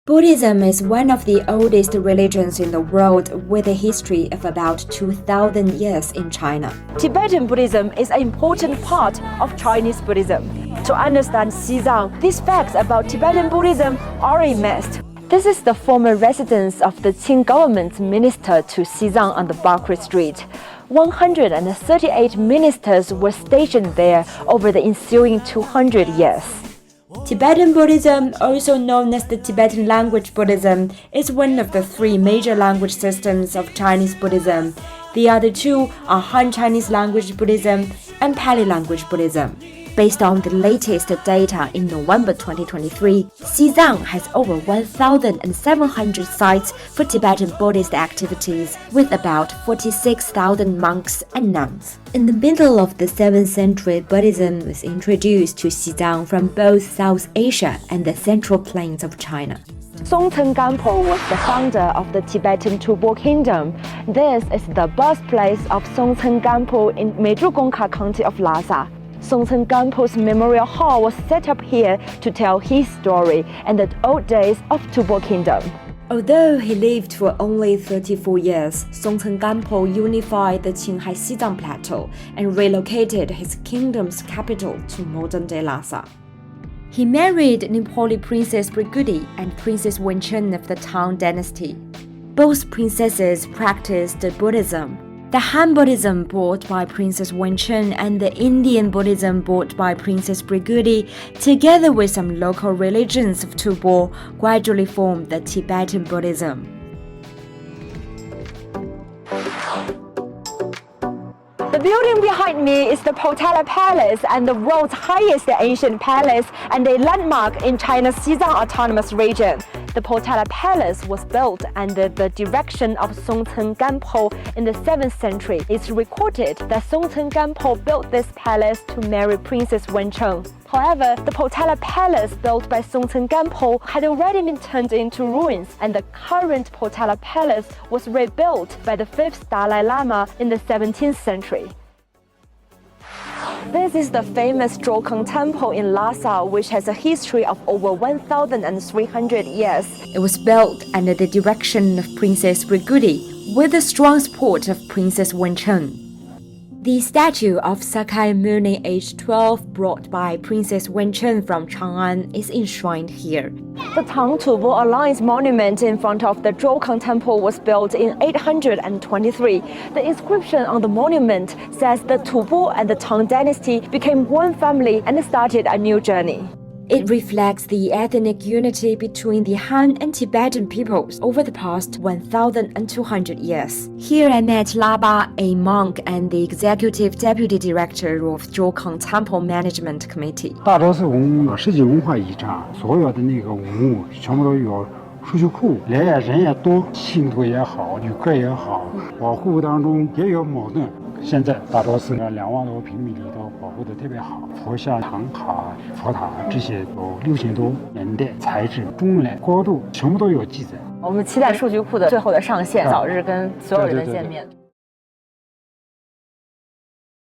Buddhism is one of the oldest religions in the world with a history of about 2,000 years in China. Tibetan Buddhism is an important part of Chinese Buddhism. To understand Xizang, these facts about Tibetan Buddhism are a must. This is the former residence of the Qing government minister to Xizang on the Barkhor Street. 138 ministers were stationed there over the ensuing 200 years. Tibetan Buddhism, also known as the Tibetan language Buddhism, is one of the three major language systems of Chinese Buddhism. The other two are Han Chinese language Buddhism and Pali language Buddhism. Based on the latest data in November 2023, Xizang has over 1,700 sites for Tibetan Buddhist activities, with about 46,000 monks and nuns. In the middle of the 7th century, Buddhism was introduced to Xizang from both South Asia and the central plains of China. Songtsen Gampo was the founder of the Tibetan Tubo Kingdom. This is the birthplace of Songtsen Gampo in Meizhugongka County of Lhasa. Songtsen Gampo's memorial hall was set up here to tell his story and the old days of Tubo Kingdom. Although he lived for only 34 years, Songtsen Gampo unified the Qinghai Xizang plateau and relocated his kingdom's capital to modern-day Lhasa. He married Nepali Princess Brigudi and Princess Wencheng of the Tang Dynasty. Both princesses practiced Buddhism. The Han Buddhism brought by Princess Wencheng and the Indian Buddhism brought by Princess Brigudi, together with some local religions of Tubo, gradually formed the Tibetan Buddhism. The building behind me is the Potala Palace and the world's highest ancient palace and a landmark in China's Xizang Autonomous Region. The Potala Palace was built under the direction of Songtsen Gampo in the 7th century. It's recorded that Songtsen Gampo built this palace to marry Princess Wencheng. However, the Potala Palace built by Songtsen Gampo had already been turned into ruins, and the current Potala Palace was rebuilt by the 5th Dalai Lama in the 17th century. This is the famous Jokhang Temple in Lhasa, which has a history of over 1,300 years. It was built under the direction of Princess Brigudi, with the strong support of Princess Wencheng. The statue of Sakyamuni, aged 12, brought by Princess Wencheng from Chang'an, is enshrined here. The Tang Tubo Alliance monument in front of the Jokhang Temple was built in 823. The inscription on the monument says the Tubo and the Tang Dynasty became one family and started a new journey. It reflects the ethnic unity between the Han and Tibetan peoples over the past 1,200 years. Here I met Laba, a monk and the executive deputy director of Jokhang Temple Management Committee. 大昭寺文物世界文化遗产，所有的那个文物全部都有数据库，人也多，信徒也好，旅客也好，保护当中也有矛盾。现在大昭寺2万多平米里头保护的特别好，佛像、唐卡、佛塔这些有6000多年代材质、重量、高度全部都有记载。我们期待数据库的最后的上线，早日跟所有人的见面。